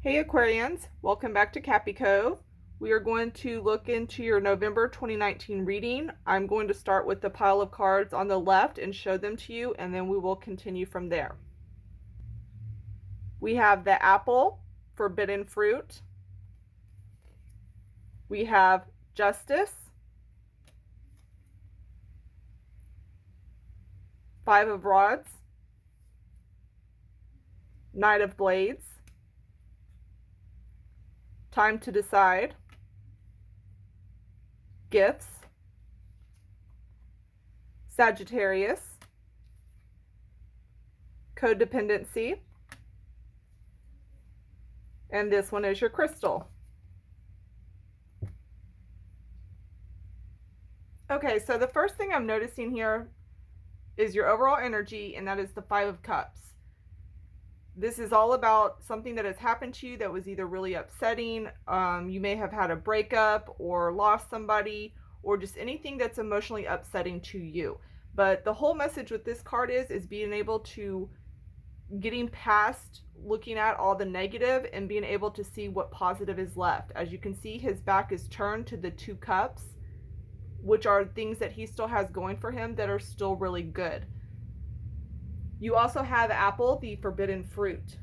Hey Aquarians, welcome back to Cappy Cove. We are going to look into your November 2019 reading. I'm going to start with the pile of cards on the left and show them to you, and then we will continue from there. We have the apple, forbidden fruit. We have justice, 5 of rods, knight of blades, time to decide, gifts, Sagittarius, codependency, and this one is your crystal. Okay, so the first thing I'm noticing here is your overall energy, and that is the 5 of Cups. This is all about something that has happened to you that was either really upsetting. You may have had a breakup or lost somebody, or just anything that's emotionally upsetting to you. But the whole message with this card is being able to getting past looking at all the negative and being able to see what positive is left. As you can see, his back is turned to the 2 cups, which are things that he still has going for him that are still really good. You also have apple, the forbidden fruit.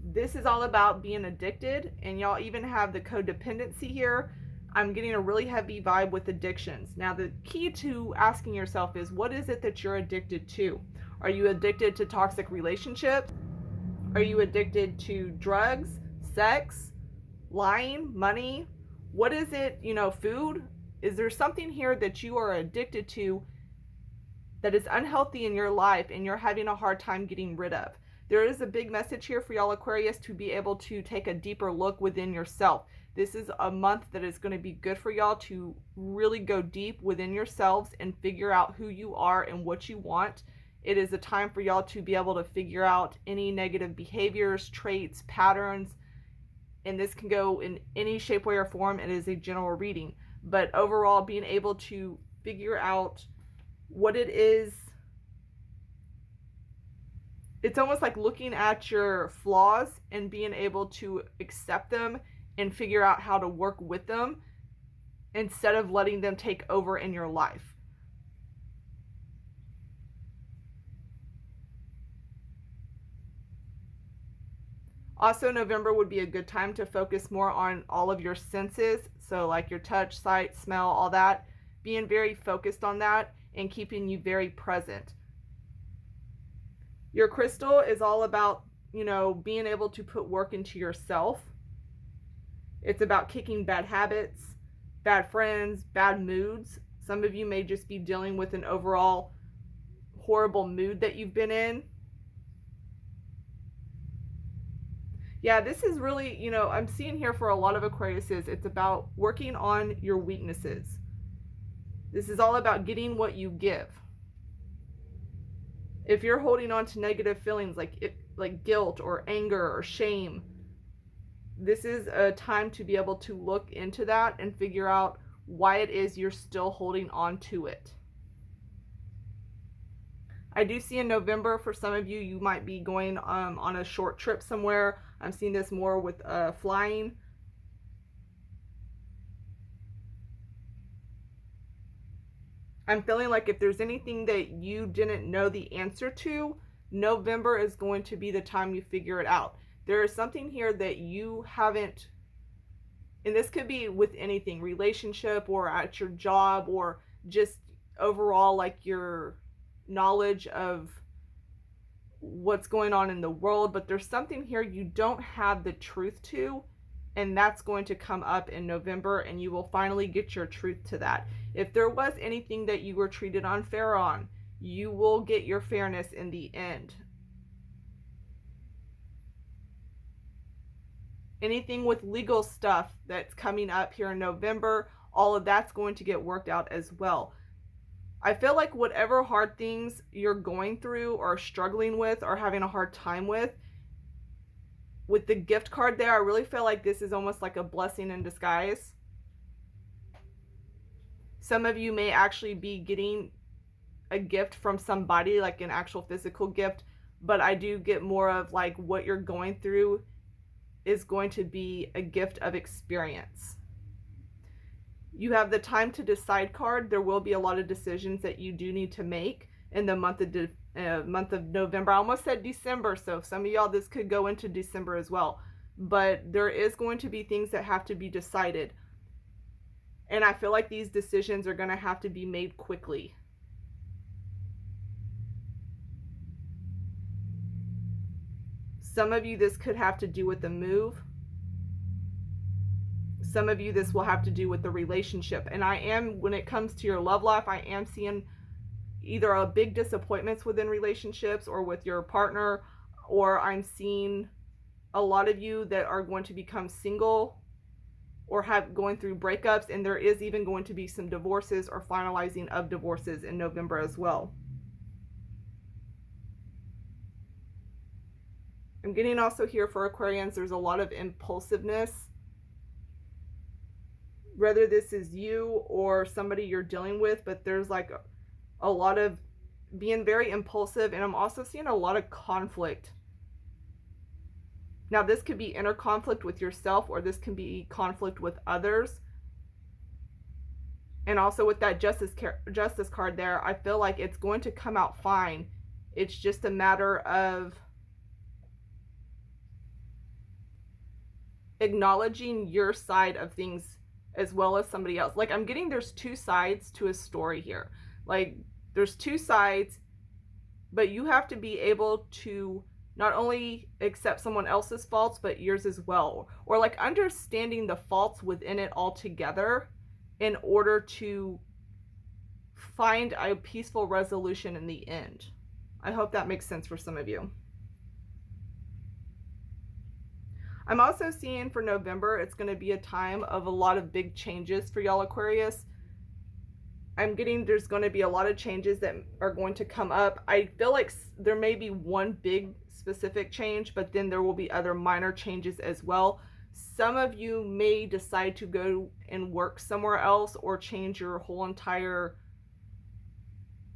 This is all about being addicted, and y'all even have the codependency here. I'm getting a really heavy vibe with addictions. Now, the key to asking yourself is, what is it that you're addicted to? Are you addicted to toxic relationships? Are you addicted to drugs, sex, lying, money? What is it, food? Is there something here that you are addicted to that is unhealthy in your life and you're having a hard time getting rid of? There is a big message here for y'all Aquarius to be able to take a deeper look within yourself. This is a month that is going to be good for y'all to really go deep within yourselves and figure out who you are and what you want. It is a time for y'all to be able to figure out any negative behaviors, traits, patterns, and this can go in any shape, way, or form. It is a general reading, but overall being able to figure out what it is. It's almost like looking at your flaws and being able to accept them and figure out how to work with them instead of letting them take over in your life. Also, November would be a good time to focus more on all of your senses. So like your touch, sight, smell, all that. Being very focused on that and keeping you very present. Your crystal is all about, being able to put work into yourself. It's about kicking bad habits, bad friends, bad moods. Some of you may just be dealing with an overall horrible mood that you've been in. Yeah, this is really, I'm seeing here for a lot of Aquariuses, it's about working on your weaknesses. This is all about getting what you give. If you're holding on to negative feelings like guilt or anger or shame, this is a time to be able to look into that and figure out why it is you're still holding on to it. I do see in November, for some of you, you might be going on a short trip somewhere. I'm seeing this more with flying. I'm feeling like if there's anything that you didn't know the answer to, November is going to be the time you figure it out. There is something here that you haven't, and this could be with anything, relationship or at your job or just overall like your knowledge of what's going on in the world, but there's something here you don't have the truth to, and that's going to come up in November, and you will finally get your truth to that. If there was anything that you were treated unfair on, you will get your fairness in the end. Anything with legal stuff that's coming up here in November, all of that's going to get worked out as well. I feel like whatever hard things you're going through or struggling with or having a hard time with the gift card there, I really feel like this is almost like a blessing in disguise. Some of you may actually be getting a gift from somebody, like an actual physical gift, but I do get more of like what you're going through is going to be a gift of experience. You have the time to decide card. There will be a lot of decisions that you do need to make in the month of November. I almost said December, so some of y'all, this could go into December as well. But there is going to be things that have to be decided. And I feel like these decisions are going to have to be made quickly. Some of you, this could have to do with the move. Some of you, this will have to do with the relationship. And when it comes to your love life, I am seeing either a big disappointments within relationships or with your partner, or I'm seeing a lot of you that are going to become single or going through breakups, and there is even going to be some divorces or finalizing of divorces in November as well. I'm getting also here for Aquarians, there's a lot of impulsiveness. Whether this is you or somebody you're dealing with, but there's like a lot of being very impulsive, and I'm also seeing a lot of conflict. Now, this could be inner conflict with yourself, or this can be conflict with others. And also with that justice card there, I feel like it's going to come out fine. It's just a matter of acknowledging your side of things as well as somebody else. Like, I'm getting there's two sides to a story here. Like, there's two sides, but you have to be able to not only accept someone else's faults, but yours as well. Or like understanding the faults within it all together in order to find a peaceful resolution in the end. I hope that makes sense for some of you. I'm also seeing for November, it's going to be a time of a lot of big changes for y'all Aquarius. I'm getting there's going to be a lot of changes that are going to come up. I feel like there may be one big specific change, but then there will be other minor changes as well. Some of you may decide to go and work somewhere else or change your whole entire,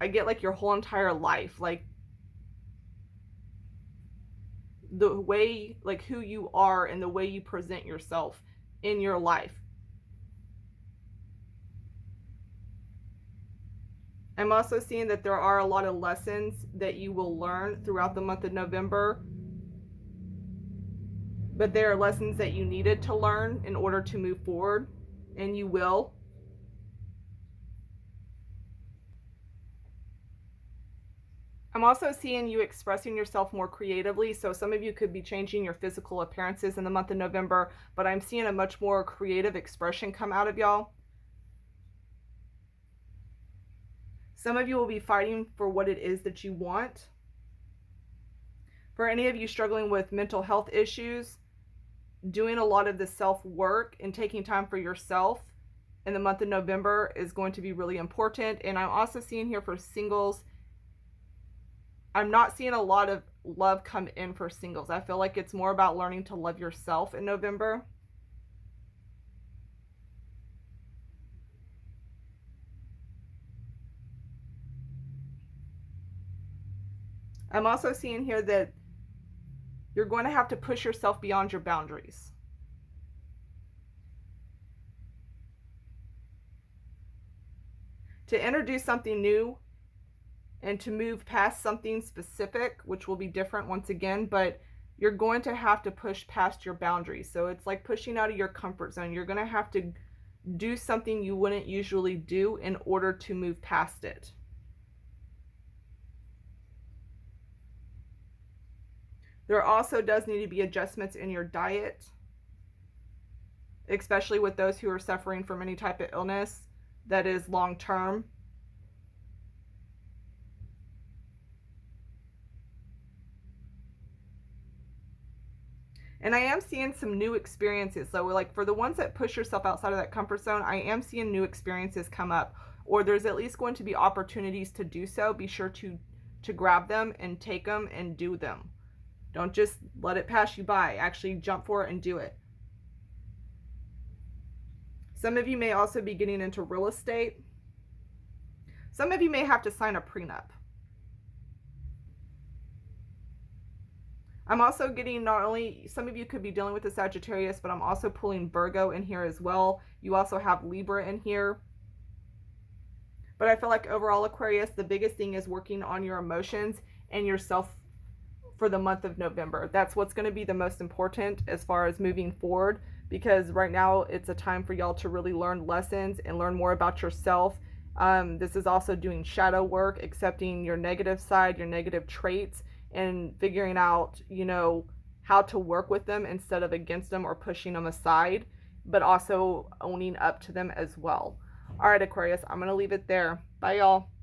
I get like your whole entire life, like the way, like who you are and the way you present yourself in your life. I'm also seeing that there are a lot of lessons that you will learn throughout the month of November, but there are lessons that you needed to learn in order to move forward, and you will. I'm also seeing you expressing yourself more creatively, so some of you could be changing your physical appearances in the month of November, but I'm seeing a much more creative expression come out of y'all. Some of you will be fighting for what it is that you want. For any of you struggling with mental health issues, doing a lot of the self-work and taking time for yourself in the month of November is going to be really important. And I'm also seeing here for singles, I'm not seeing a lot of love come in for singles. I feel like it's more about learning to love yourself in November. I'm also seeing here that you're going to have to push yourself beyond your boundaries. To introduce something new and to move past something specific, which will be different once again, but you're going to have to push past your boundaries. So it's like pushing out of your comfort zone. You're going to have to do something you wouldn't usually do in order to move past it. There also does need to be adjustments in your diet, especially with those who are suffering from any type of illness that is long term. And I am seeing some new experiences. So like for the ones that push yourself outside of that comfort zone, I am seeing new experiences come up, or there's at least going to be opportunities to do so. Be sure to grab them and take them and do them. Don't just let it pass you by. Actually jump for it and do it. Some of you may also be getting into real estate. Some of you may have to sign a prenup. I'm also getting, not only some of you could be dealing with the Sagittarius, but I'm also pulling Virgo in here as well. You also have Libra in here. But I feel like overall, Aquarius, the biggest thing is working on your emotions and yourself for the month of November. That's what's going to be the most important as far as moving forward, because right now it's a time for y'all to really learn lessons and learn more about yourself. This is also doing shadow work, accepting your negative side, your negative traits, and figuring out, how to work with them instead of against them or pushing them aside, but also owning up to them as well. All right, Aquarius, I'm going to leave it there. Bye, y'all.